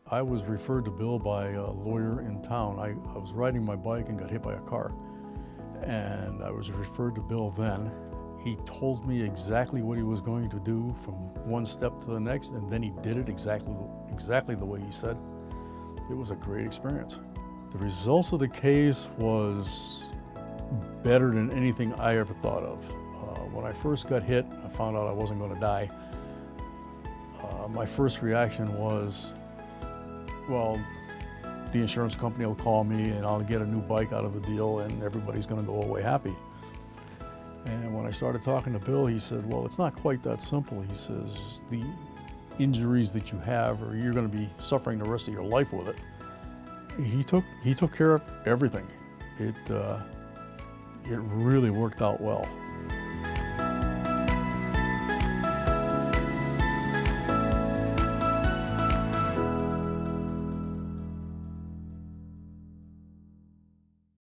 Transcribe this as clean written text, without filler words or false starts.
I was referred to Bill by a lawyer in town. I was riding my bike and got hit by a car. And I was referred to Bill then. He told me exactly what he was going to do from one step to the next, and then he did it exactly the way he said. It was a great experience. The results of the case was better than anything I ever thought of. When I first got hit, I found out I wasn't going to die. My first reaction was, well, the insurance company will call me and I'll get a new bike out of the deal and everybody's going to go away happy. And when I started talking to Bill, he said, well, it's not quite that simple. He says, the injuries that you have, or you're going to be suffering the rest of your life with it. He took care of everything. It really worked out well.